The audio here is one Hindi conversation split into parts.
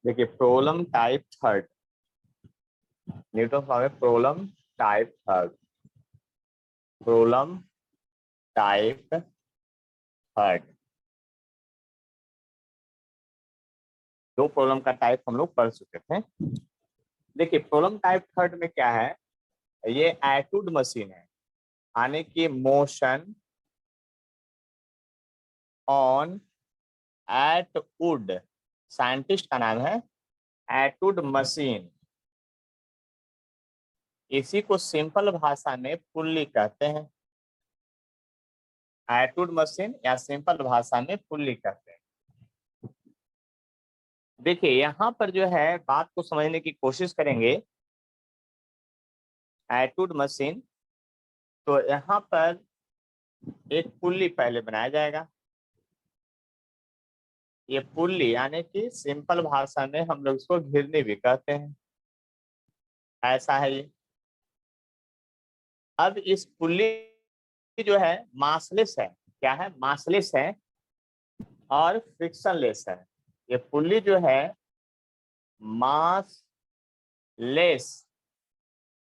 देखिए problem type third, Newton law में problem type third, problem type third, दो प्रॉब्लम का टाइप हम लोग पढ़ चुके थे। देखिए प्रॉब्लम टाइप थर्ड में क्या है, ये एटूड मशीन है, यानी कि motion on Atwood, scientist का नाम है एटूड मशीन। इसी को सिंपल भाषा में पुल्ली कहते हैं, एटूड मशीन या सिंपल भाषा में पुल्ली कहते हैं। देखिए यहाँ पर जो है बात को समझने की कोशिश करेंगे, एटूड मशीन, तो यहाँ पर एक पुल्ली पहले बनाया जाएगा। ये पुल्ली यानी कि सिंपल भाषा में हम लोग इसको घिरनी भी कहते हैं, ऐसा है ये। अब इस पुल्ली जो है मासलेस है, क्या है, मासलेस है और फ्रिक्शनलेस है। ये पुल्ली जो है मास लेस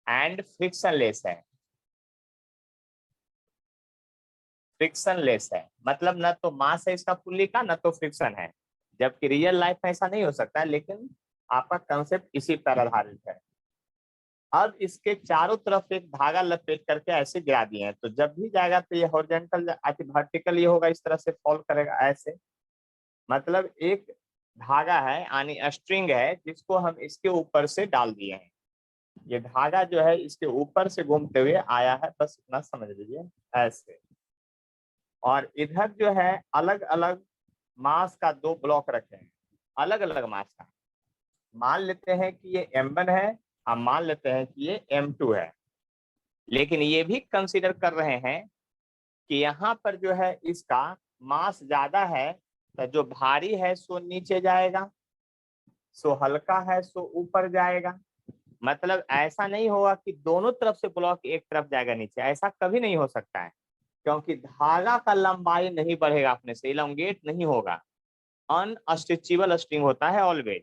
एंड फ्रिक्शनलेस है। फ्रिक्शनलेस है मतलब ना तो मास है इसका पुल्ली का, ना तो फ्रिक्शन है, जबकि रियल लाइफ में ऐसा नहीं हो सकता है, लेकिन आपका कंसेप्ट इसी पर आधारित है। अब इसके चारों तरफ एक धागा लपेट करके ऐसे गिरा दिए हैं, तो जब भी जाएगा तो ये हॉरिजॉन्टल वर्टिकल ये होगा, इस तरह से फॉल करेगा ऐसे। मतलब एक धागा है यानी स्ट्रिंग है जिसको हम इसके ऊपर से डाल दिए हैं। ये धागा जो है इसके ऊपर से घूमते हुए आया है, बस इतना समझ लीजिए ऐसे। और इधर जो है अलग अलग मास का दो ब्लॉक रखे हैं, अलग अलग मास का। मान लेते हैं कि ये M1 है, हम मान लेते हैं कि ये M2 है, लेकिन ये भी कंसीडर कर रहे हैं कि यहाँ पर जो है इसका मास ज्यादा है, तो जो भारी है सो नीचे जाएगा, सो हल्का है सो ऊपर जाएगा। मतलब ऐसा नहीं होगा कि दोनों तरफ से ब्लॉक एक तरफ जाएगा नीचे, ऐसा कभी नहीं हो सकता है, क्योंकि धागा का लंबाई नहीं बढ़ेगा अपने से, इलोंगेट नहीं होगा। अनस्ट्रेचेबल स्ट्रिंग होता है ऑलवेज,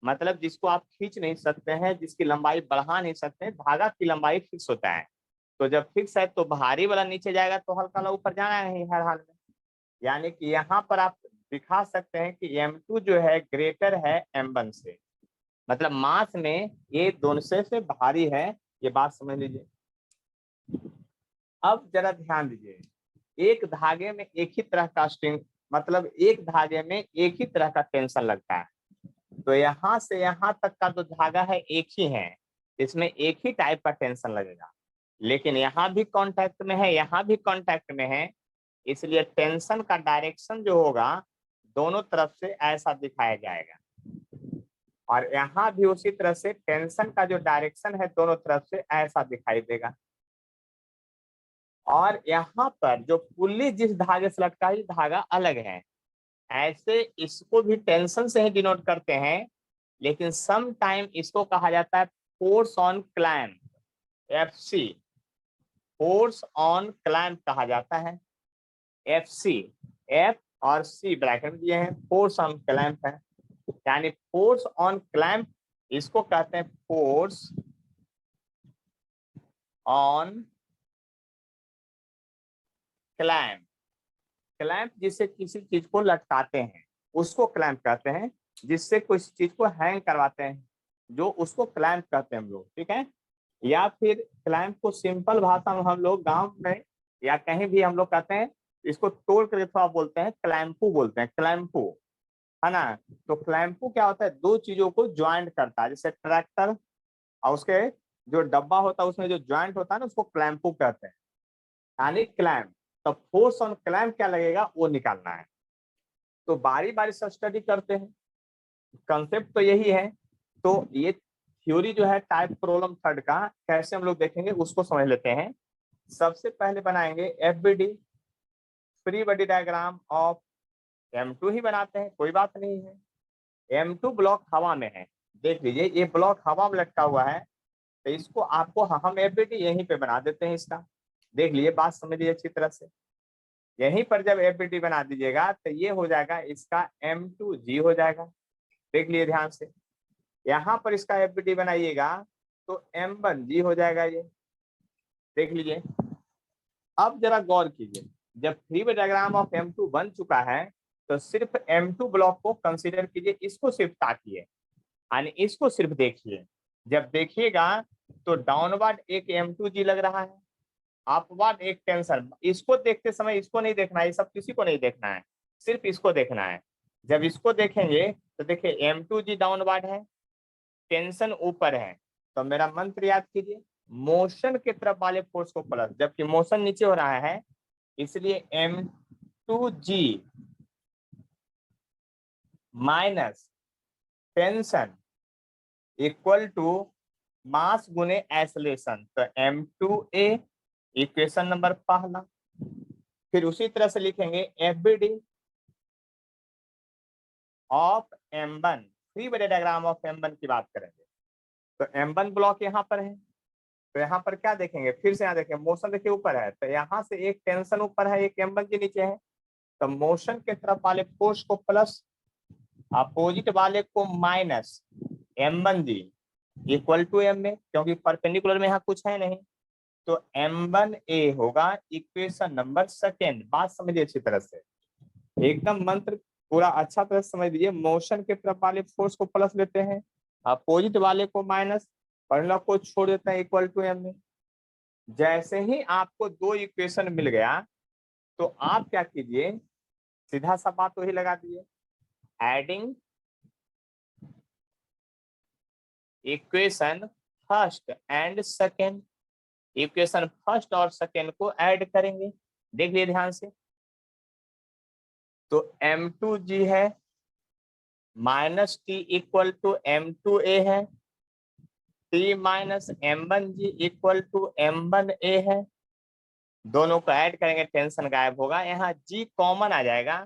मतलब जिसको आप खींच नहीं सकते हैं, जिसकी लंबाई बढ़ा नहीं सकते हैं, धागा की लंबाई फिक्स होता है। तो जब फिक्स है तो भारी वाला नीचे जाएगा तो हल्का वाला ऊपर जाना नहीं हर हाल में। यानी कि यहाँ पर आप दिखा सकते हैं कि M2 जो है ग्रेटर है M1 से, मतलब मास में ये दोनों से भारी है, ये बात समझ लीजिए। अब जरा ध्यान दीजिए, एक धागे में एक ही तरह का स्ट्रिंग, मतलब एक धागे में एक ही तरह का टेंशन लगता है, तो यहाँ से यहाँ तक का जो धागा है एक ही है, इसमें एक ही टाइप का टेंशन लगेगा। लेकिन यहाँ भी कांटेक्ट में है, यहाँ भी कांटेक्ट में है, इसलिए टेंशन का डायरेक्शन जो होगा दोनों तरफ से ऐसा दिखाया जाएगा। और यहाँ भी उसी तरह से टेंशन का जो डायरेक्शन है दोनों तरफ से ऐसा दिखाई देगा। और यहाँ पर जो पुल्ली जिस धागे से लटका है धागा अलग है, ऐसे इसको भी टेंशन से ही डिनोट करते हैं, लेकिन सम टाइम इसको कहा जाता है force on clamp, FC, force on clamp कहा जाता है, FC, F और C ब्रैकेट दिए हैं, फोर्स ऑन क्लैंप है। यानी फोर्स ऑन क्लैंप इसको कहते हैं फोर्स ऑन क्लैंप। क्लैंप जिससे किसी चीज को लटकाते हैं उसको क्लैंप कहते हैं, जिससे कोई चीज को हैंग करवाते हैं जो उसको क्लैंप कहते हैं हम लोग, ठीक है। या फिर क्लैंप को सिंपल भाषा में हम लोग गांव में या कहीं भी हम लोग कहते हैं, इसको तोड़ करके थोड़ा बोलते हैं क्लैंपू, बोलते हैं क्लैंपू, है ना। तो क्लैंपू क्या होता है, दो चीजों को ज्वाइंट करता है, जैसे ट्रैक्टर और उसके जो डब्बा होता है उसमें जो ज्वाइंट होता है ना उसको क्लैंपू कहते हैं, यानी क्लैंप। तो फोर्स ऑन क्लैंप क्या लगेगा वो निकालना है, तो बारी बारी से स्टडी करते हैं, कंसेप्ट तो यही है। तो ये थ्योरी जो है टाइप प्रॉब्लम थर्ड का कैसे हम लोग देखेंगे उसको समझ लेते हैं। सबसे पहले बनाएंगे FBD, free body diagram of M2 ही बनाते हैं, कोई बात नहीं है। M2 ब्लॉक हवा में है, देख लीजिए ये ब्लॉक हवा में लटका हुआ है, तो इसको आपको हम FBD यहीं पे बना देते हैं इसका। देख लीजिए बात समझिए अच्छी तरह से, यहीं पर जब FBD बना दीजिएगा तो ये हो जाएगा इसका M2G हो जाएगा, देख लिए ध्यान से, यहाँ पर इसका एफबीडी बनाइएगा तो M1G हो जाएगा ये, देख लीजिए। अब जरा गौर कीजिए, जब free way diagram of M2 बन चुका है तो सिर्फ M2 ब्लॉक को कंसीडर कीजिए, इसको सिर्फ ताकिए, यानी इसको सिर्फ देखिए। जब देखिएगा तो डाउनवर्ड एक M2G लग रहा है, अपवर्ड एक टेंशन। इसको देखते समय इसको नहीं देखना है, ये सब किसी को नहीं देखना है, सिर्फ इसको देखना है। जब इसको देखेंगे तो देखिए M2G डाउनवर्ड है, टेंशन ऊपर है, तो मेरा मंत्र याद कीजिए, मोशन के तरफ वाले फोर्स को प्लस, जबकि मोशन नीचे हो रहा है, इसलिए M2G minus tension equal to mass गुने एक्सेलरेशन, तो M2A इक्वेशन नंबर पहला। फिर उसी तरह से लिखेंगे FBD of M1, free body diagram of M1 की बात करेंगे तो M1 ब्लॉक यहाँ पर है, तो यहाँ पर क्या देखेंगे, फिर से यहाँ देखेंगे मोशन देखिए ऊपर है, तो यहाँ से एक टेंशन ऊपर है, एक M1 के नीचे है, तो मोशन के तरफ वाले फोर्स को प्लस, अपोजिट वाले को minus M1G equal to M में, क्योंकि परपेंडिकुलर में यहाँ कुछ है नहीं, तो M1A होगा इक्वेशन नंबर सेकेंड। बात समझिए अच्छी तरह से, एकदम मंत्र पूरा अच्छा तरह से समझ लीजिए। मोशन के तरफ वाले फोर्स को प्लस लेते हैं, अपोजिट वाले को माइनस, फॉर्मूला को छोड़ देते हैं इक्वल टू M में। जैसे ही आपको दो इक्वेशन मिल गया तो आप क्या कीजिए, सीधा सा बात वही लगा दीजिए, adding equation first and second, equation first और सेकेंड को ऐड करेंगे, देख लिए ध्यान से। तो M2G है minus T equal to M2A है, T minus M1G equal to M1A है, दोनों को ऐड करेंगे, टेंशन गायब होगा, यहाँ G कॉमन आ जाएगा,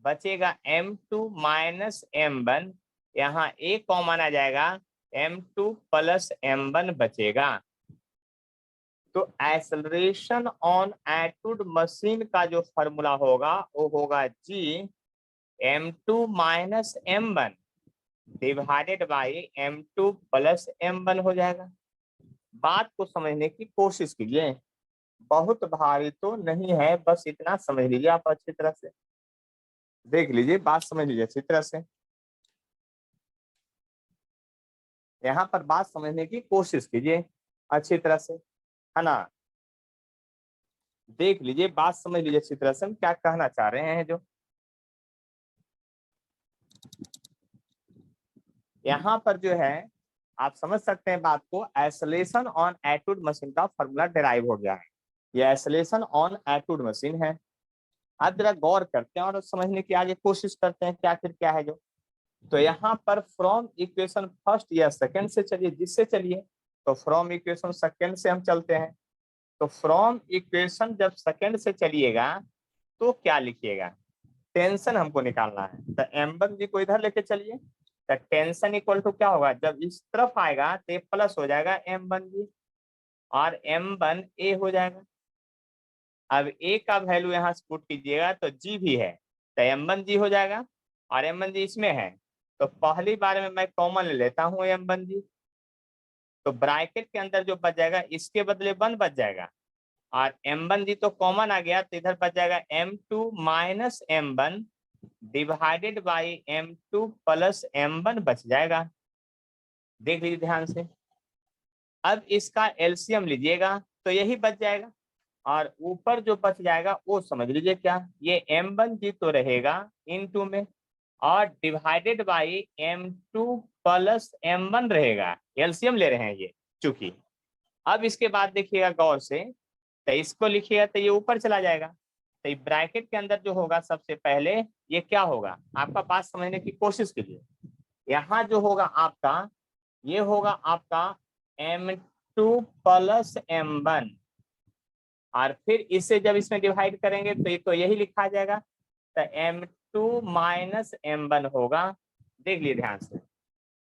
बचेगा M2 माइनस M1, यहाँ A कॉमन आ जाएगा, M2 प्लस M1 बचेगा। तो एक्सेलरेशन ऑन एटूड मशीन का जो फॉर्मूला होगा वो होगा G M2 minus M1 divided by M2 plus M1 हो जाएगा। बात को समझने की कोशिश कीजिए, बहुत भारी तो नहीं है, बस इतना समझ लीजिए आप अच्छी तरह से, देख लीजिए, बात समझ लीजिए अच्छी तरह से, यहाँ पर बात समझने की कोशिश कीजिए अच्छी तरह से, है ना। देख लीजिए, बात समझ लीजिए अच्छी तरह से, हम क्या कहना चाह रहे हैं। जो यहाँ पर जो है आप समझ सकते हैं बात को, एक्सेलरेशन ऑन एटूड मशीन का फॉर्मूला डिराइव हो गया है, ये एक्सेलरेशन ऑन एटूड मशीन है। आप जरा गौर करते हैं और समझने की आगे कोशिश करते हैं क्या आखिर क्या है जो। तो यहाँ पर फ्रॉम इक्वेशन फर्स्ट या सेकंड से चलिए, जिससे चलिए, तो फ्रॉम इक्वेशन सेकंड से हम चलते हैं। तो फ्रॉम इक्वेशन जब सेकंड से चलिएगा तो क्या लिखिएगा, टेंशन हमको निकालना है, तो M1G को इधर लेके चलिए, तो टेंशन इक्वल टू क्या होगा, जब इस तरफ आएगा तो प्लस हो जाएगा M1G और M1A हो जाएगा। अब A का वैल्यू यहाँ से पुट कीजिएगा तो G भी है, तो M1G हो जाएगा और M1G इसमें है, तो पहली बार में मैं कॉमन ले लेता हूँ M1G, तो ब्रैकेट के अंदर जो बच जाएगा इसके बदले 1 बच जाएगा और M1G तो कॉमन आ गया, तो इधर बच जाएगा M2 minus M1 divided by M2 plus M1 बच जाएगा, देख लीजिए ध्यान से। अब इसका एलसीएम लीजिएगा तो यही बच जाएगा और ऊपर जो बच जाएगा वो समझ लीजिए क्या, ये M1G तो रहेगा इनटू में और divided by M2 plus M1 रहेगा, एलसीएम ले रहे हैं ये चूंकि। अब इसके बाद देखिएगा गौर से, तो इसको लिखिएगा तो ये ऊपर चला जाएगा, तो ब्रैकेट के अंदर जो होगा सबसे पहले ये क्या होगा, आपका बात समझने की कोशिश कीजिए। यहाँ जो होगा आपका, ये होगा आपका M2 प्लस M1 और फिर इसे जब इसमें डिवाइड करेंगे तो यही लिखा जाएगा, तो M2 माइनस M1 होगा, देख लिए ध्यान से।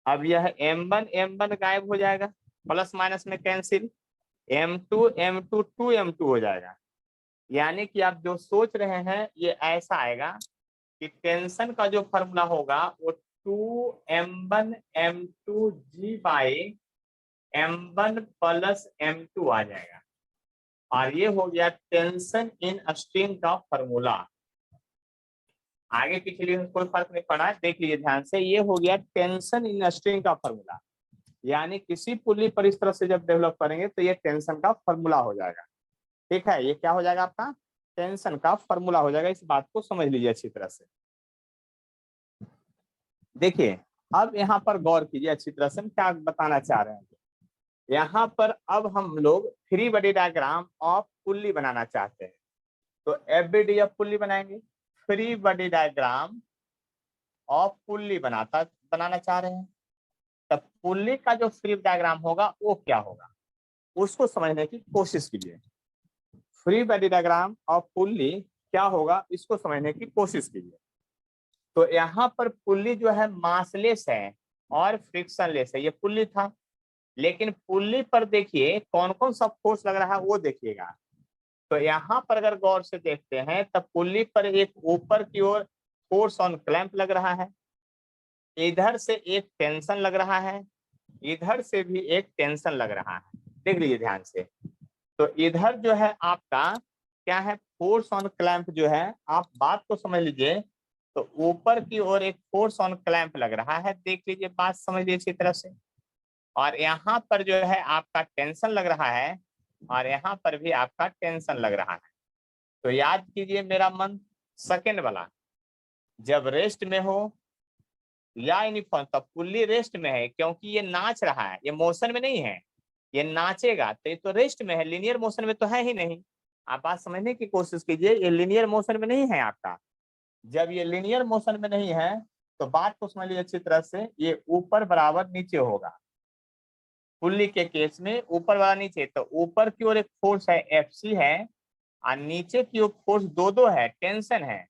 अब यह M1 गायब हो जाएगा, प्लस माइनस में कैंसिल, M2 2M2 हो जाएगा। यानी कि आप जो सोच रहे हैं ये ऐसा आएगा कि टेंशन का जो फॉर्मूला होगा वो 2m1m2g/m1 आ जाएगा। और ये हो गया टेंशन इन स्ट्रिंग का फॉर्मूला। आगे पीछे लिए कोई फर्क नहीं पड़ा, देख लीजिए ध्यान से, ये हो गया टेंशन इन स्ट्रिंग का फॉर्मूला। यानी किसी पुली पर इस तरह से जब डेवलप करेंगे तो ये टेंशन का फॉर्मूला हो जाएगा। ठीक है, ये क्या हो जाएगा आपका टेंशन का फॉर्मूला हो जाएगा। इस बात को समझ लीजिए अच्छी तरह से। देखिए अब यहाँ पर गौर कीजिए अच्छी तरह से, हम क्या बताना चाह रहे हैं। यहाँ पर अब हम लोग free body diagram of pulley बनाना चाहते हैं। तो एफबीडीएफ पुल्ली बनाएंगे, free body diagram of pulley बनाना चाह रहे हैं। तब पुल्ली का जो फ्री डायग्राम होगा वो क्या होगा, उसको समझने की कोशिश कीजिए। Free body diagram of pulley क्या होगा इसको समझने की कोशिश कीजिए। तो यहाँ पर पुल्ली जो है मासलेस है और फ्रिक्शनलेस है। ये पुल्ली था, लेकिन पुल्ली पर देखिए कौन कौन सा फोर्स लग रहा है वो देखिएगा। तो यहाँ पर अगर गौर से देखते हैं तब पुल्ली पर एक ऊपर की ओर फोर्स ऑन क्लैंप लग रहा है, इधर से एक टेंशन लग रहा है, इधर से भी एक टेंशन लग रहा है। देख लीजिए ध्यान से। तो इधर जो है आपका क्या है, फोर्स ऑन क्लैंप जो है, आप बात को समझ लीजिए। तो ऊपर की ओर एक फोर्स ऑन क्लैंप लग रहा है, देख लीजिए, बात समझ लीजिए अच्छी तरह से। और यहाँ पर जो है आपका टेंशन लग रहा है, और यहाँ पर भी आपका टेंशन लग रहा है। तो याद कीजिए मेरा मन, सेकेंड वाला जब रेस्ट में हो या यूनिफॉर्म, तब पुल्ली रेस्ट में है क्योंकि ये नाच रहा है, ये मोशन में नहीं है। ये नाचेगा तो ये तो रेस्ट में है, लिनियर मोशन में तो है ही नहीं। आप बात समझने की कोशिश कीजिए, ये लिनियर मोशन में नहीं है आपका। जब ये लिनियर मोशन में नहीं है तो बात को समझ लीजिए अच्छी तरह से, ये ऊपर बराबर नीचे होगा। पुल्ली के केस में ऊपर वाला नीचे, तो ऊपर की ओर एक फोर्स है एफसी है, और नीचे की ओर फोर्स दो है, टेंशन है।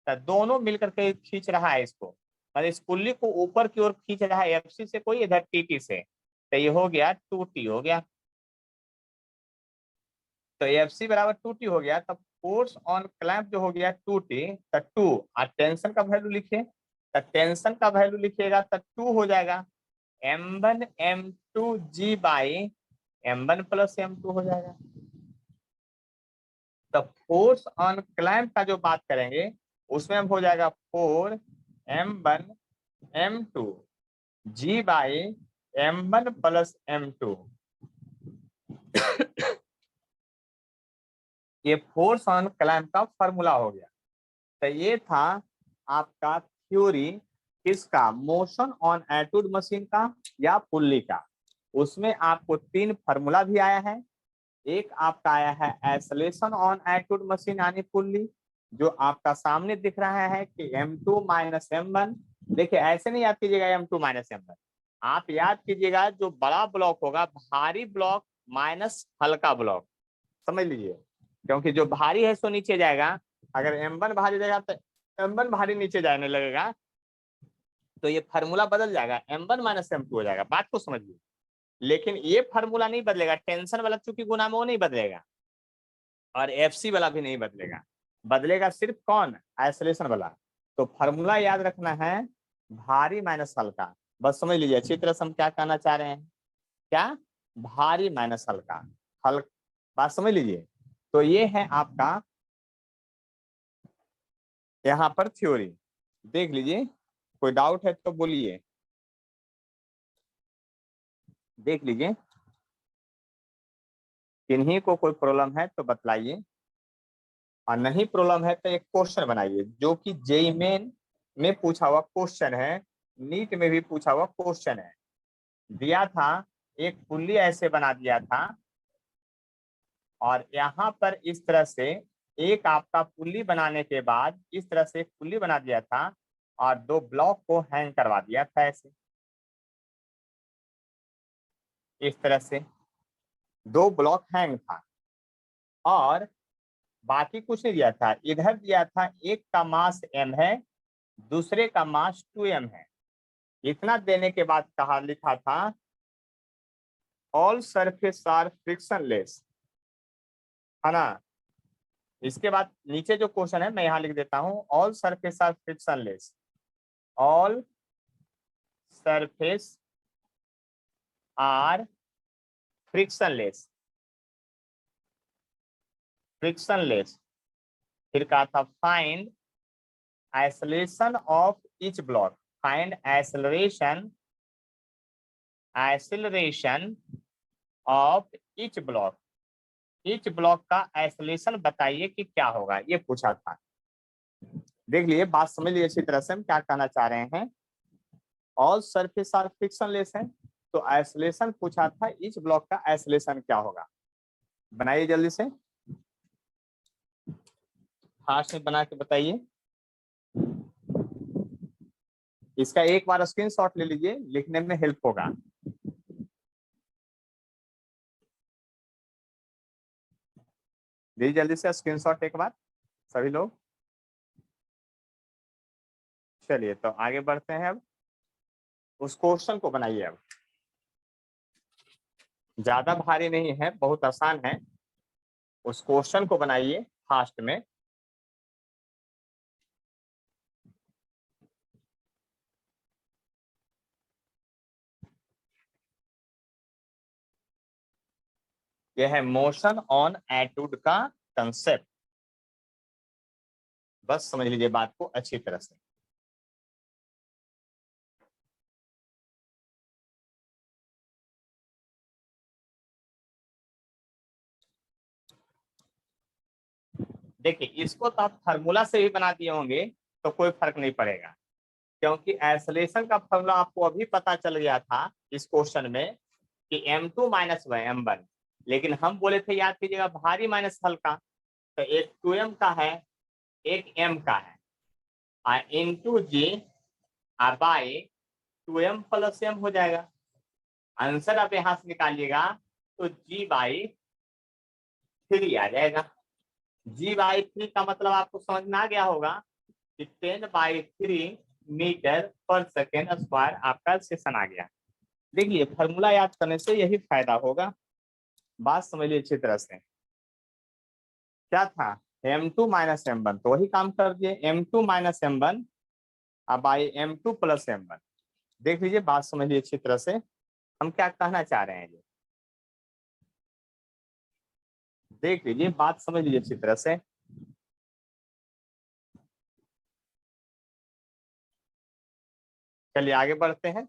तो दोनों मिलकर के खींच रहा है इसको, मतलब इस पुल्ली को ऊपर की ओर खींच रहा है, एफसी से कोई, इधर टीटी से। तो ये हो गया 2T हो गया। तो एफसी बराबर 2T हो गया, तब फोर्स ऑन क्लैंप जो हो गया 2T, तो 2 और टेंशन का वैल्यू लिखिए। तो टेंशन का वैल्यू लिखिएगा तो 2 हो जाएगा m1m2g/m1 + m2 हो जाएगा। तो फोर्स ऑन क्लैंप का जो बात करेंगे उसमें हो जाएगा 4m1m2g/m1 + m2। ये फोर्स ऑन क्लैंप का फॉर्मूला हो गया। तो ये था आपका थ्योरी किसका, मोशन ऑन एटूड मशीन का या पुल्ली का। उसमें आपको 3 फार्मूला भी आया है। एक आपका आया है एक्सेलरेशन ऑन एटूड मशीन यानी पुल्ली, जो आपका सामने दिख रहा है कि m2 - m1। देखिए ऐसे नहीं याद कीजिएगा m2 - m1, आप याद कीजिएगा जो बड़ा ब्लॉक होगा, भारी ब्लॉक माइनस हल्का ब्लॉक, समझ लीजिए। क्योंकि जो भारी है सो नीचे जाएगा, अगर m1 भारी जाएगा तो m1 भारी नीचे जाने लगेगा, तो ये फार्मूला बदल जाएगा, m1 - m2 हो जाएगा। बात को समझिए। लेकिन ये फार्मूला नहीं बदलेगा, टेंशन वाला चूंकि गुना में वो नहीं बदलेगा, और एफसी वाला भी नहीं बदलेगा। बदलेगा सिर्फ कौन, आइसोलेशन वाला। तो फार्मूला याद रखना है, भारी माइनस हल्का। बस समझ लीजिए अच्छी तरह से हम क्या कहना चाह रहे हैं, क्या, भारी माइनस हल्का, हल्का। बात समझ लीजिए। तो ये है आपका यहाँ पर थ्योरी, देख लीजिए। कोई डाउट है तो बोलिए, देख लीजिए। किन्हीं को कोई प्रॉब्लम है तो बतलाइए, और नहीं प्रॉब्लम है तो एक क्वेश्चन बनाइए जो कि जेईई मेन में पूछा हुआ क्वेश्चन है, नीट में भी पूछा हुआ क्वेश्चन है। दिया था एक पुल्ली ऐसे बना दिया था, और यहाँ पर इस तरह से एक आपका पुल्ली बनाने के बाद इस तरह से एक पुल्ली बना दिया था, और 2 ब्लॉक को हैंग करवा दिया था ऐसे, इस तरह से 2 ब्लॉक हैंग था। और बाकी कुछ नहीं दिया था, इधर दिया था एक का मास m है, दूसरे का मास 2m है। इतना देने के बाद कहा, लिखा था ऑल सरफेस आर फ्रिक्शनलेस, है ना। इसके बाद नीचे जो क्वेश्चन है मैं यहाँ लिख देता हूँ, all surface are frictionless, all surface are frictionless, frictionless। फिर कहा था find acceleration of each block, find acceleration of each block, each block का एक्सेलरेशन बताइए कि क्या होगा, ये पूछा था। देख लिए, बात समझ लिए अच्छी तरह से हम क्या कहना चाह रहे हैं। ऑल सरफेस आर फ्रिक्शनलेस है, तो एक्सेलरेशन पूछा था, ईच ब्लॉक का एक्सेलरेशन क्या होगा। बनाइए जल्दी से, फास्ट में बना के बताइए। इसका एक बार स्क्रीनशॉट ले लीजिए, लिखने में हेल्प होगा। दीजिए जल्दी से स्क्रीनशॉट एक बार सभी लोग। चलिए तो आगे बढ़ते हैं, अब उस क्वेश्चन को बनाइए। अब ज्यादा भारी नहीं है, बहुत आसान है। उस क्वेश्चन को बनाइए फास्ट में। यह है मोशन ऑन एटूड का कंसेप्ट, बस समझ लीजिए बात को अच्छी तरह से। देखिए, इसको तो आप फार्मूला से भी बना दिए होंगे तो कोई फर्क नहीं पड़ेगा, क्योंकि एक्सेलरेशन का फार्मूला आपको अभी पता चल गया था इस क्वेश्चन में कि m2 माइनस m1। लेकिन हम बोले थे, याद कीजिएगा, भारी माइनस हल्का, तो एक 2m का है, एक m का है, और into g by 2m plus m हो जाएगा। आंसर आप यहां से निकालिएगा तो g/3 आ जाएगा। g/3 का मतलब आपको समझ में आ गया होगा कि 10/3 मीटर पर सेकेंड स्क्वायर आपका सेशन आ गया। देखिए, फॉर्मूला याद करने से यही फायदा होगा, बात समझ लीजिए अच्छी तरह से। क्या था, m2 माइनस m1, तो वही काम कर दिए, m2 minus m1 by m2 plus m1। देख लीजिए, बात समझ लीजिए अच्छी तरह से, हम क्या कहना चाह रहे हैं। देख लीजिए, बात समझ लीजिए अच्छी तरह से। चलिए आगे बढ़ते हैं।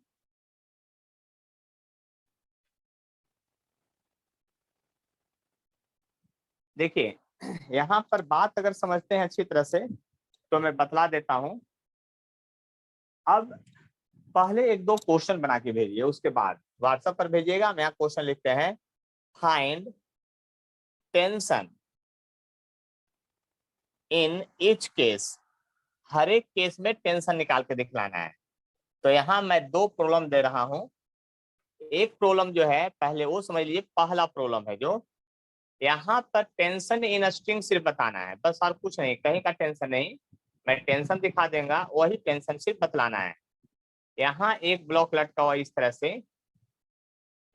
देखिए, यहाँ पर बात अगर समझते हैं अच्छी तरह से तो मैं बतला देता हूं। अब पहले एक दो क्वेश्चन बना के भेजिए, उसके बाद व्हाट्सएप पर भेजिएगा। मैं क्वेश्चन लिखते हैं, find tension in each case, हर एक केस में टेंशन निकाल के दिखलाना है। तो यहाँ मैं दो प्रॉब्लम दे रहा हूं। एक प्रॉब्लम जो है, पहले वो समझ लीजिए, पहला प्रॉब्लम है जो यहाँ पर टेंशन इन स्ट्रिंग सिर्फ बताना है, बस और कुछ नहीं, कहीं का टेंशन नहीं। मैं टेंशन दिखा देगा, वही टेंशन सिर्फ बतलाना है। यहाँ एक ब्लॉक लटका हुआ इस तरह से,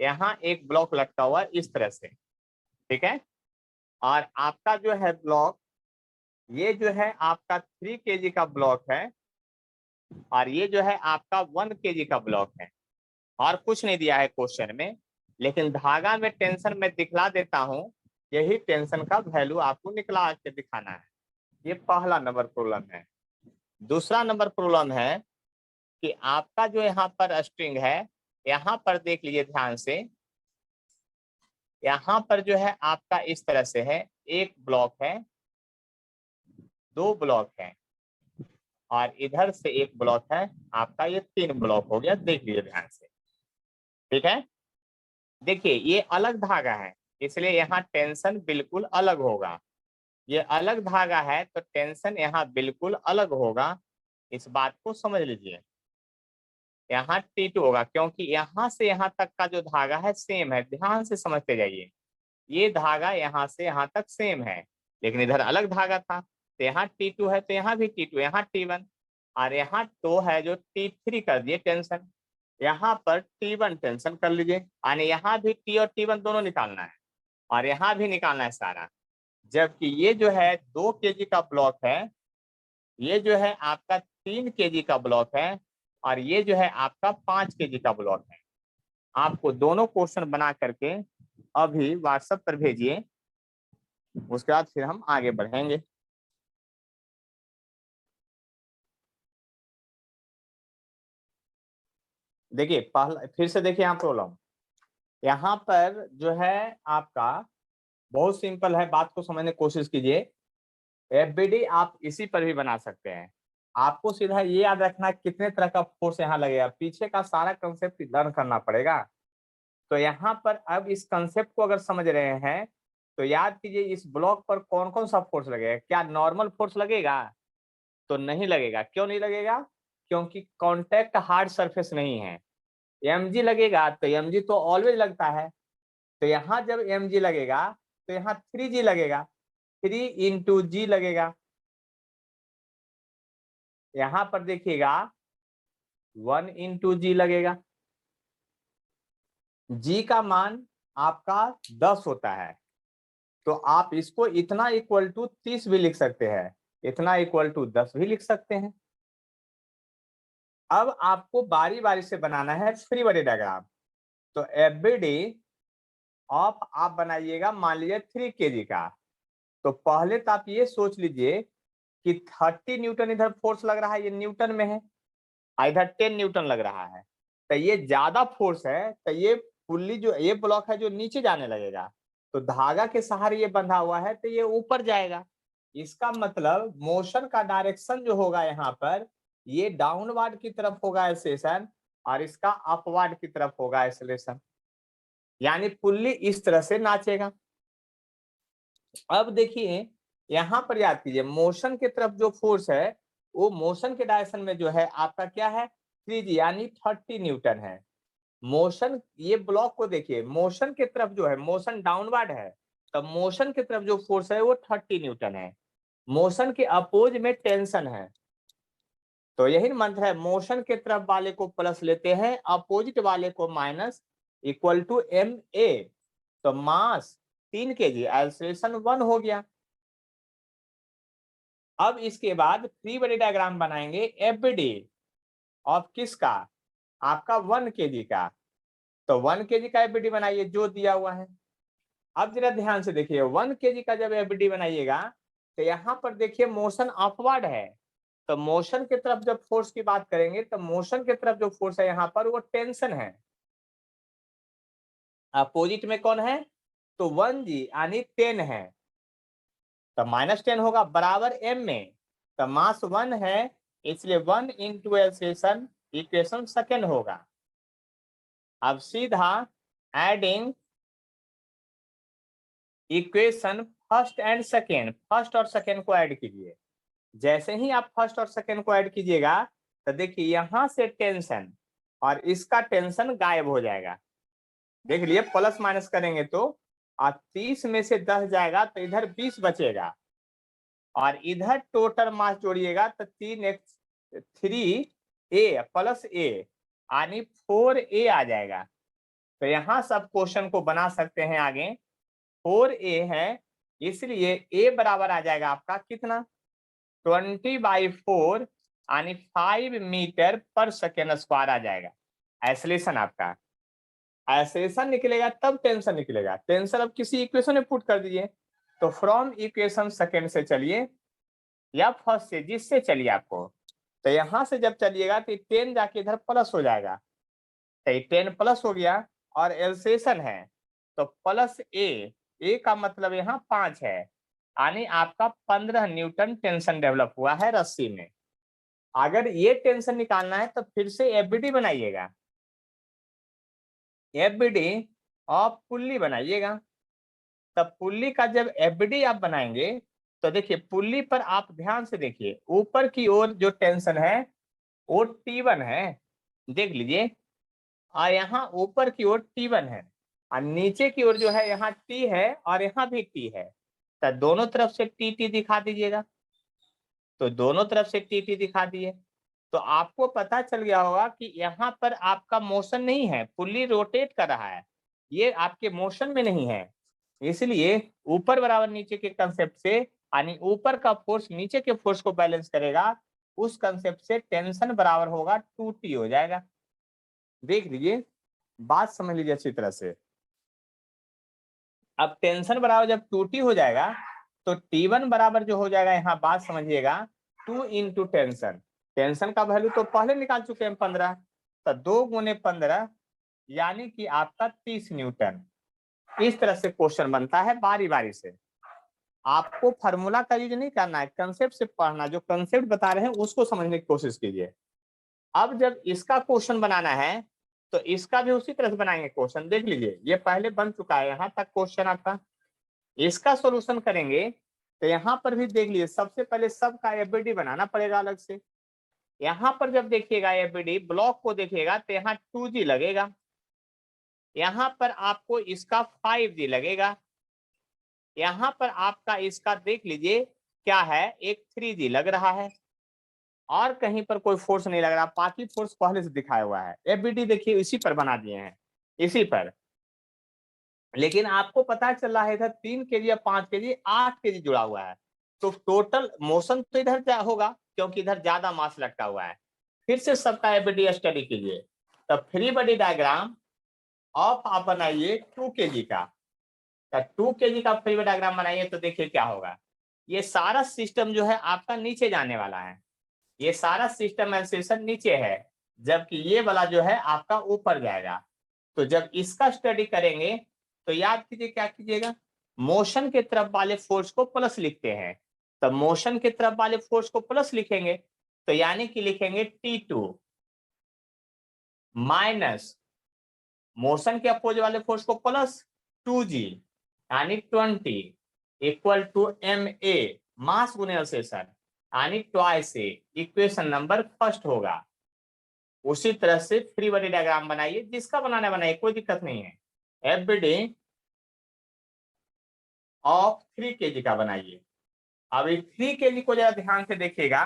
यहाँ एक ब्लॉक लटका हुआ इस तरह से, ठीक है। और आपका जो है ब्लॉक, ये जो है आपका 3 kg का ब्लॉक है, और ये जो है आपका 1 kg का ब्लॉक है। और कुछ नहीं दिया है क्वेश्चन में, लेकिन धागा में टेंशन में दिखला देता हूं, यही टेंशन का वैल्यू आपको निकला के दिखाना है। ये पहला नंबर प्रॉब्लम है। दूसरा नंबर प्रॉब्लम है कि आपका जो यहाँ पर स्ट्रिंग है, यहाँ पर देख लीजिए ध्यान से, यहाँ पर जो है आपका इस तरह से है, एक ब्लॉक है, दो ब्लॉक है, और इधर से एक ब्लॉक है आपका, ये 3 ब्लॉक हो गया। देख लीजिए ध्यान से, ठीक है। देखिए, ये अलग धागा है, इसलिए यहाँ टेंशन बिल्कुल अलग होगा। ये अलग धागा है तो टेंशन यहाँ बिल्कुल अलग होगा, इस बात को समझ लीजिए। यहाँ T2 होगा, क्योंकि यहाँ से यहाँ तक का जो धागा है सेम है, ध्यान से समझते जाइए। ये धागा यहाँ से यहाँ तक सेम है, लेकिन इधर अलग धागा था, तो यहाँ T2 है, तो यहाँ भी T2, यहाँ T1, और यहाँ तो है जो T3 कर दिए टेंशन, यहाँ पर T1 टेंशन कर लीजिए, यानी यहाँ भी T और T1 दोनों निकालना है, और यहाँ भी निकालना है सारा। जबकि ये जो है 2 kg का ब्लॉक है, ये जो है आपका 3 kg का ब्लॉक है, और ये जो है आपका 5 kg का ब्लॉक है। आपको दोनों क्वेश्चन बना करके अभी व्हाट्सएप पर भेजिए, उसके बाद फिर हम आगे बढ़ेंगे। देखिए पहला फिर से देखिए यहाँ प्रॉब्लम, यहाँ पर जो है आपका बहुत सिंपल है, बात को समझने की कोशिश कीजिए। एफबीडी आप इसी पर भी बना सकते हैं। आपको सीधा ये याद रखना कितने तरह का फोर्स यहाँ लगेगा, पीछे का सारा कंसेप्ट लर्न करना पड़ेगा। तो यहाँ पर अब इस कंसेप्ट को अगर समझ रहे हैं तो याद कीजिए इस ब्लॉक पर कौन कौन सा फोर्स लगेगा। क्या नॉर्मल फोर्स लगेगा? तो नहीं लगेगा। क्यों नहीं लगेगा? क्योंकि कॉन्टेक्ट हार्ड सरफेस नहीं है। mg लगेगा तो mg तो ऑलवेज लगता है, तो यहाँ जब mg लगेगा तो यहाँ 3g लगेगा, 3 इंटू जी लगेगा। यहाँ पर देखिएगा 1 इंटू जी लगेगा। जी का मान आपका 10 होता है, तो आप इसको इतना इक्वल टू 30 भी लिख सकते हैं, इतना इक्वल टू 10 भी लिख सकते हैं। अब आपको बारी बारी से बनाना है फ्री बॉडी डायग्राम। तो एफबीडी ऑफ आप बनाइएगा मान लीजिए 3 kg का। तो पहले तो आप ये सोच लीजिए कि 30 न्यूटन इधर फोर्स लग रहा है, ये न्यूटन में है, इधर 10 न्यूटन लग रहा है, तो ये ज्यादा फोर्स है, तो ये पुल्ली जो ये ब्लॉक है जो नीचे जाने लगेगा, तो धागा के सहारे ये बंधा हुआ है तो ये ऊपर जाएगा। इसका मतलब मोशन का डायरेक्शन जो होगा यहाँ पर ये डाउनवर्ड की तरफ होगा एक्सेलेरेशन, और इसका अपवर्ड की तरफ होगा एक्सेलेरेशन, यानी पुल्ली इस तरह से नाचेगा। अब देखिए यहाँ पर याद कीजिए मोशन की तरफ जो फोर्स है वो मोशन के डायरेक्शन में जो है आपका क्या है 3g यानी 30 न्यूटन है। मोशन ये ब्लॉक को देखिए, मोशन की तरफ जो है मोशन डाउनवर्ड है, तो मोशन की तरफ जो फोर्स है वो 30 न्यूटन है। मोशन के अपोज में टेंशन है, तो यही मंत्र है, मोशन के तरफ वाले को प्लस लेते हैं, अपोजिट वाले को minus, equal to m a. तो मास 3 kg, एक्सेलरेशन 1 हो गया। अब इसके बाद फ्री बॉडी डायग्राम बनाएंगे एफबीडी ऑफ किसका, आपका 1 kg का। तो 1 kg का एफबीडी बनाइए जो दिया हुआ है। अब जरा ध्यान से देखिए 1 kg का जब एफबीडी बनाइएगा तो यहाँ पर देखिए मोशन अपवर्ड है, तो मोशन की तरफ जब फोर्स की बात करेंगे तो मोशन की तरफ जो फोर्स है यहाँ पर वो टेंशन है। अपोजिट में कौन है? तो 1g यानी 10 है, तो -10 होगा बराबर m में, तो मास 1 है इसलिए 1 इंटू एक्सेलरेशन इक्वेशन सेकेंड होगा। अब सीधा adding equation first and second, first और सेकेंड को ऐड कीजिए। जैसे ही आप फर्स्ट और सेकेंड को ऐड कीजिएगा तो देखिए यहां से टेंशन और इसका टेंशन गायब हो जाएगा। देख लिए प्लस माइनस करेंगे तो 30 में से 10 जाएगा तो इधर 20 बचेगा, और इधर टोटल मास जोड़िएगा तो 3a प्लस a यानी 4a आ जाएगा। तो यहाँ सब क्वेश्चन को बना सकते हैं आगे। 4a है इसलिए a बराबर आ जाएगा आपका कितना 20/4 यानी 5 मीटर पर सेकेंड स्क्वायर आ जाएगा। एक्सेलरेशन आपका, एक्सेलरेशन निकलेगा तब टेंशन निकलेगा। टेंशन अब किसी इक्वेशन में पुट कर दीजिए, तो फ्रॉम इक्वेशन सेकेंड से चलिए या फर्स्ट से, जिससे चलिए आपको, तो यहां से जब चलिएगा तो 10 जाके इधर प्लस हो जाएगा, तो 10 प्लस हो गया, और एक्सेलरेशन है तो प्लस ए का मतलब यहाँ 5 है, यानी आपका 15 न्यूटन टेंशन डेवलप हुआ है रस्सी में। अगर ये टेंशन निकालना है तो फिर से एफबीडी बनाइएगा, एफबीडी और पुल्ली बनाइएगा। तब पुल्ली का जब एफबीडी आप बनाएंगे तो देखिए पुल्ली पर आप ध्यान से देखिए ऊपर की ओर जो टेंशन है वो T1 है, देख लीजिए, और यहाँ ऊपर की ओर T1 है, और नीचे की ओर जो है यहाँ T है और यहाँ भी T है, तो दोनों तरफ से TT दिखा दीजिएगा। तो दोनों तरफ से TT दिखा दिए तो आपको पता चल गया होगा कि यहाँ पर आपका मोशन नहीं है, पुल्ली रोटेट कर रहा है, ये आपके मोशन में नहीं है। इसलिए ऊपर बराबर नीचे के कंसेप्ट से, यानी ऊपर का फोर्स नीचे के फोर्स को बैलेंस करेगा, उस कंसेप्ट से टेंशन बराबर होगा 2T हो जाएगा। देख लीजिए, बात समझ लीजिए अच्छी तरह से। अब टेंशन बराबर जब 2T हो जाएगा तो T1 बराबर जो हो जाएगा, यहाँ बात समझिएगा, 2 इंटू टेंशन। टेंशन का वैल्यू तो पहले निकाल चुके हैं 15, तो 2 गुने 15 यानी कि आपका 30 न्यूटन। इस तरह से क्वेश्चन बनता है बारी बारी से। आपको फार्मूला का यूज नहीं करना है, कंसेप्ट से पढ़ना, जो कंसेप्ट बता रहे हैं उसको समझने की कोशिश कीजिए। अब जब इसका क्वेश्चन बनाना है तो इसका भी उसी तरह से बनाएंगे क्वेश्चन। देख लीजिए, ये पहले बन चुका है, यहाँ तक क्वेश्चन आपका। इसका सॉल्यूशन करेंगे तो यहाँ पर भी देख लीजिए, सबसे पहले सबका एफबीडी बनाना पड़ेगा अलग से। यहाँ पर जब देखिएगा एफबीडी ब्लॉक को देखिएगा तो यहाँ 2G लगेगा, यहाँ पर आपको इसका 5G लगेगा, यहाँ पर आपका इसका देख लीजिए क्या है, एक 3G लग रहा है, और कहीं पर कोई फोर्स नहीं लग रहा, बाकी फोर्स पहले से दिखाया हुआ है। एफबीडी देखिए इसी पर बना दिए हैं, इसी पर। लेकिन आपको पता चल रहा है इधर 3 kg या 5 kg 8 kg जुड़ा हुआ है, तो टोटल मोशन तो इधर होगा क्योंकि इधर ज्यादा मास लटका हुआ है। फिर से सबका एफबीडी स्टडी कीजिए। तो फ्री बॉडी डायग्राम ऑफ आप बनाइए 2 kg का, 2 kg का फ्री बॉडी डायग्राम बनाइए तो देखिए क्या होगा। ये सारा सिस्टम जो है आपका नीचे जाने वाला है, ये सारा सिस्टम एल्सेशन नीचे है, जबकि ये वाला जो है आपका ऊपर जाएगा। तो जब इसका स्टडी करेंगे तो याद कीजिए क्या कीजिएगा, मोशन के तरफ वाले फोर्स को प्लस लिखते हैं। तो मोशन के तरफ वाले फोर्स को प्लस लिखेंगे तो यानी कि लिखेंगे T2 माइनस मोशन के अपोज वाले फोर्स को प्लस 2G यानी 20 इक्वल टू MA मास गुने एल्सेशन यानी ट्वाइस ए। इक्वेशन नंबर फर्स्ट होगा। उसी तरह से फ्री बॉडी डायग्राम बनाइए, जिसका बनाना बनाइए, कोई दिक्कत नहीं है। एफबीडी ऑफ 3 kg का बनाइए। अब 3 kg को जरा ध्यान से देखिएगा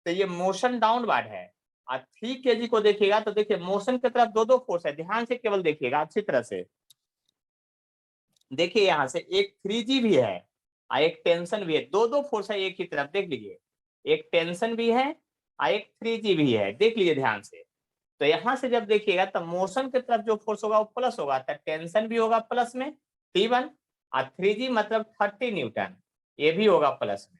तो ये मोशन डाउनवर्ड है, और 3 kg को देखिएगा तो देखिए मोशन की तरफ दो दो फोर्स है, ध्यान से केवल देखिएगा अच्छी तरह से। देखिए यहाँ से एक 3G भी है और एक टेंशन भी है, दो दो फोर्स है एक ही तरफ। देख लीजिए, एक टेंशन भी है और एक 3G भी है, देख लीजिए ध्यान से। तो यहाँ से जब देखिएगा तो मोशन की तरफ जो फोर्स होगा वो प्लस होगा, तो टेंशन भी होगा प्लस में T1, और 3G मतलब 30 न्यूटन, ये भी होगा प्लस में।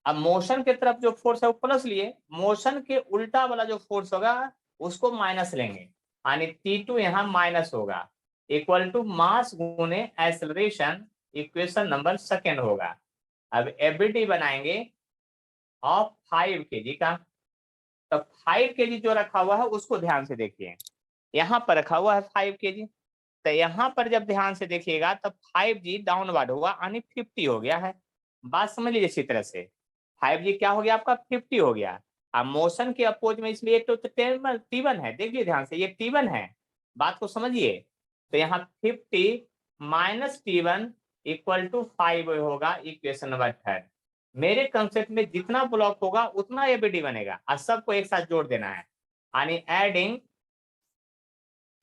अब मोशन की तरफ जो फोर्स है वो प्लस लिए, मोशन के उल्टा वाला जो फोर्स होगा उसको माइनस लेंगे, यानी T2 यहाँ माइनस होगा, इक्वल टू मास गुने एक्सेलरेशन। इक्वेशन नंबर सेकेंड होगा। अब एफबीडी बनाएंगे ऑफ 5 kg का। तो 5 kg जो रखा हुआ है उसको ध्यान से देखिए, यहाँ पर रखा हुआ है 5 kg। तो यहाँ पर जब ध्यान से देखिएगा तो 5G डाउनवर्ड हुआ यानी 50 हो गया है। बात समझ लीजिए इसी तरह से, 5G क्या हो गया आपका 50 हो गया। अब मोशन के अपोज में इसलिए तो T1 है, देखिए ध्यान से ये T1 है, बात को समझिए। तो यहाँ 50 माइनस T1 इक्वल टू 5 होगा, इक्वेशन नंबर थर्ड। मेरे कंसेप्ट में जितना ब्लॉक होगा उतना एबीडी बनेगा, और सबको एक साथ जोड़ देना है, यानी adding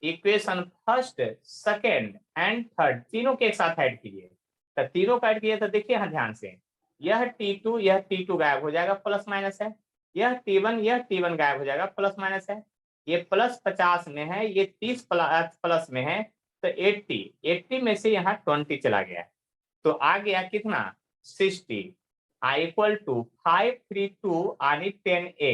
equation first second and third तीनों के एक साथ ऐड कीजिए। तो तीनों का ऐड कीजिए तो देखिए यहाँ ध्यान से, यह T2 यह T2 गायब हो जाएगा, प्लस माइनस है, यह T1 गायब हो जाएगा, प्लस माइनस है, ये प्लस 50 में है, ये 30 प्लस में है, तो 80 में से यहाँ 20 चला गया, तो आ गया कितना 60 इक्वल टू 532 यानी 10A।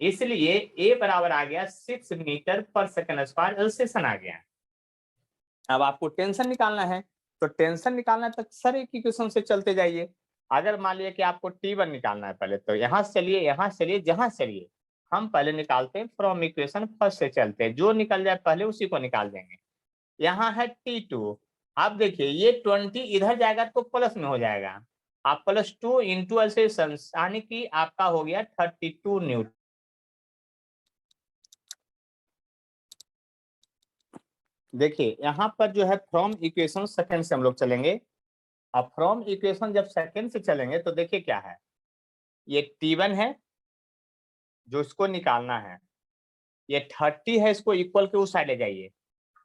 इसलिए ए बराबर आ गया 6 मीटर पर सेकंड स्क्वायर, एल्सेशन आ गया। अब आपको टेंशन निकालना है, तो टेंशन निकालना है तो सर एक इक्वेशन से चलते जाइए। अगर मान लिया कि आपको T1 निकालना है पहले, तो यहाँ से चलिए, यहाँ से चलिए, जहां चलिए हम पहले निकालते हैं फ्रॉम इक्वेशन फर्स्ट से चलते हैं, जो निकल जाए पहले उसी को निकाल देंगे। यहाँ है T2। अब देखिए ये 20 इधर जाएगा तो प्लस में हो जाएगा, आप +2 इंटू एल्सेशन यानी कि आपका हो गया 32 न्यूटन। देखिए यहाँ पर जो है फ्रॉम इक्वेशन सेकंड से हम लोग चलेंगे। अब फ्रॉम इक्वेशन जब सेकंड से चलेंगे तो देखिए क्या है, ये T1 है जो इसको निकालना है, ये 30 है, इसको इक्वल के उस साइड ले जाइए,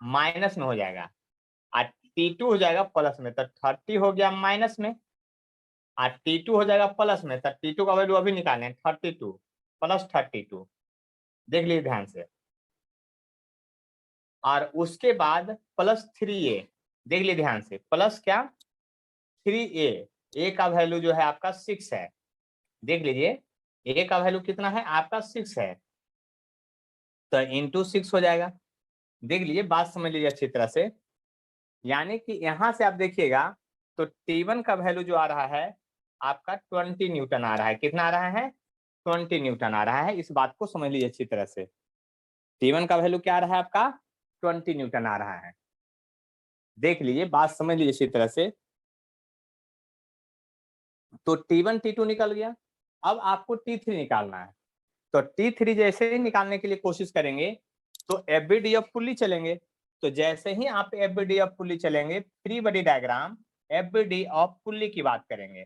माइनस में हो जाएगा, और T2 हो जाएगा प्लस में, तो 30 हो गया माइनस में, और T2 हो जाएगा प्लस में, तो T2 का वैल्यू अभी निकालें 32, प्लस 32, देख लीजिए ध्यान से। और उसके बाद प्लस 3a, देख लीजिए ध्यान से, प्लस क्या 3a, a का वैल्यू जो है आपका 6 है, देख लीजिए a का वैल्यू कितना है आपका 6 है, तो इंटू 6 हो जाएगा। देख लीजिए, बात समझ लीजिए अच्छी तरह से, यानी कि यहां से आप देखिएगा तो T1 का वैल्यू जो आ रहा है आपका 20 न्यूटन आ रहा है। कितना आ रहा है? 20 न्यूटन आ रहा है। इस बात को समझ लीजिए अच्छी तरह से, T1 का वैल्यू क्या आ रहा है आपका 20 न्यूटन आ रहा है। देख लीजिए, बात समझ लीजिए अच्छी तरह से, तो T1 T2 निकल गया। अब आपको T3 निकालना है, तो T3 जैसे ही निकालने के लिए कोशिश करेंगे तो एफबीडीएफ पुल्ली चलेंगे। तो जैसे ही आप एफबीडीएफ पुल्ली चलेंगे, free body diagram FBD of pulley की बात करेंगे।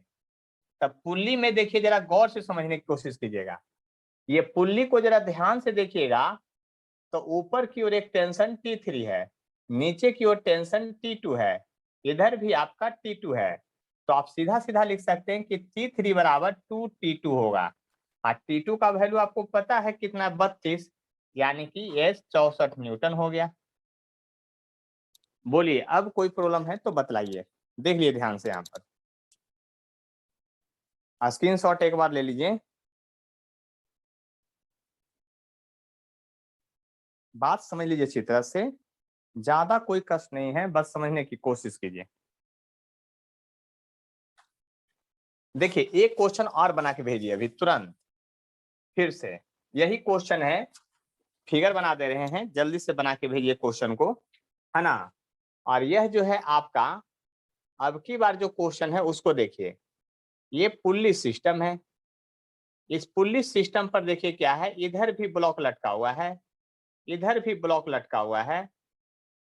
तब पुल्ली में देखिए, जरा गौर से समझने की कोशिश कीजिएगा। ये पुल्ली को जरा ध्यान से देखिएगा, तो ऊपर की ओर एक टेंशन T3 है, नीचे की ओर टेंशन T2 है, इधर भी आपका T2 है। तो आप सीधा सीधा लिख सकते हैं कि T3 बराबर 2T2 होगा। और T2 का वैल्यू आपको पता है कितना, 32, यानी कि S 64 न्यूटन हो गया। बोलिए, अब कोई प्रॉब्लम है तो बतलाइए। देख लिए ध्यान से, यहाँ पर स्क्रीनशॉट एक बार ले लीजिए। बात समझ लीजिए अच्छी तरह से, ज्यादा कोई कष्ट नहीं है, बस समझने की कोशिश कीजिए। देखिए, एक क्वेश्चन और बना के भेजिए अभी तुरंत, फिर से यही क्वेश्चन है, फिगर बना दे रहे हैं, जल्दी से बना के भेजिए क्वेश्चन को, है ना। और यह जो है आपका अब की बार जो क्वेश्चन है उसको देखिए। ये पुल्ली सिस्टम है, इस पुल्ली सिस्टम पर देखिए क्या है, इधर भी ब्लॉक लटका हुआ है, इधर भी ब्लॉक लटका हुआ है,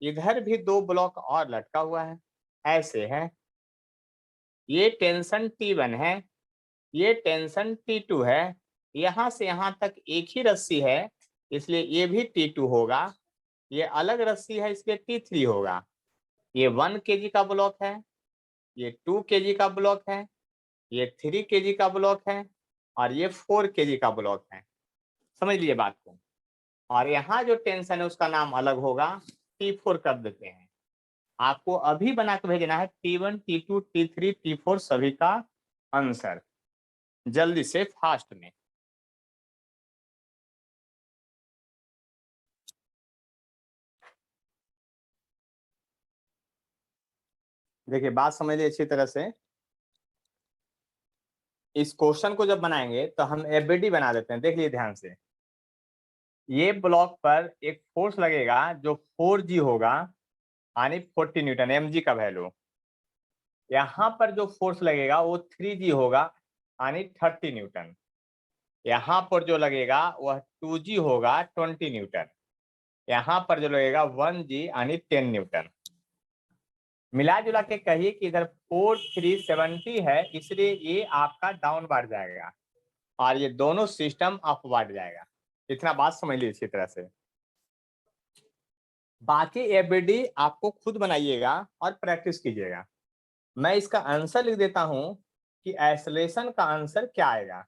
इधर भी 2 ब्लॉक और लटका हुआ है, ऐसे है। ये टेंशन T1 है, ये टेंशन T2 है, यहां से यहां तक एक ही रस्सी है, इसलिए ये भी T2 होगा। ये अलग रस्सी है, इसलिए T3 होगा। ये 1 kg का ब्लॉक है, ये 2 kg का ब्लॉक है, ये 3 kg का ब्लॉक है, और ये 4 kg का ब्लॉक है। समझ लिए बात को। और यहाँ जो टेंशन है उसका नाम अलग होगा, T4 कर देते हैं। आपको अभी बना के भेजना है T1 T2 T3 T4 सभी का आंसर, जल्दी से फास्ट में। देखिए, बात समझ लीजिए अच्छी तरह से, इस क्वेश्चन को जब बनाएंगे तो हम एफबीडी बना देते हैं। देख लीजिए ध्यान से, ये ब्लॉक पर एक फोर्स लगेगा जो 4G होगा, यानी 40 न्यूटन, mg का वैल्यू। यहाँ पर जो फोर्स लगेगा वो 3G होगा, यानी 30 न्यूटन। यहाँ पर जो लगेगा वह 2G होगा, 20 न्यूटन। यहाँ पर जो लगेगा 1G यानी 10 न्यूटन। मिला जुला के कहिए कि इधर 4370 है, इसलिए ये आपका डाउनवर्ड जाएगा और ये दोनों सिस्टम अपवर्ड जाएगा। इतना बात समझ लीजिए इसी तरह से। बाकी एफबीडी आपको खुद बनाइएगा और प्रैक्टिस कीजिएगा। मैं इसका आंसर लिख देता हूं कि एक्सेलरेशन का आंसर क्या आएगा।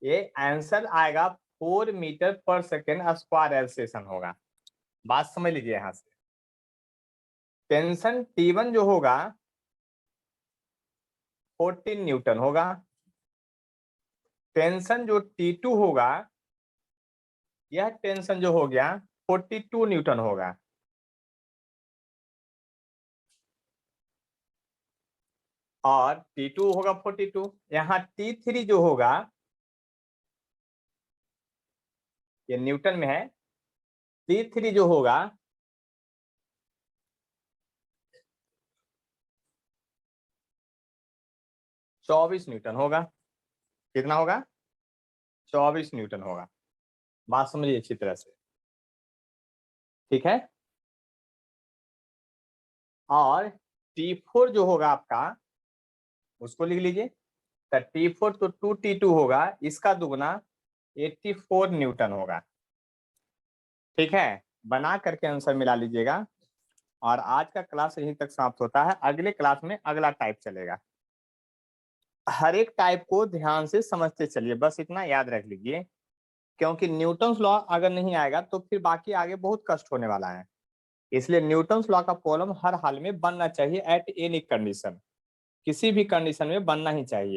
ये आंसर आएगा 4 मीटर पर सेकेंड स्क्वायर एक्सेलरेशन होगा। बात समझ लीजिए यहां से, टेंशन T1 जो होगा 14 न्यूटन होगा, टेंशन जो T2 होगा, यह टेंशन जो हो गया 42 न्यूटन होगा, और T2 होगा 42। यहाँ T3 जो होगा, ये न्यूटन में है, T3 जो होगा 24 न्यूटन होगा। कितना होगा? 24 न्यूटन होगा। बात समझिए अच्छी तरह से, ठीक है। और T4 जो होगा आपका, उसको लिख लीजिए, तो T4 तो 2T2 होगा, इसका दुगना 84 न्यूटन होगा। ठीक है, बना करके आंसर मिला लीजिएगा। और आज का क्लास यहीं तक समाप्त होता है। अगले क्लास में अगला टाइप चलेगा। हर एक टाइप को ध्यान से समझते चलिए, बस इतना याद रख लीजिए, क्योंकि न्यूटन्स लॉ अगर नहीं आएगा तो फिर बाकी आगे बहुत कष्ट होने वाला है। इसलिए न्यूटन्स लॉ का प्रॉब्लम हर हाल में बनना चाहिए, एट एनी कंडीशन, किसी भी कंडीशन में बनना ही चाहिए।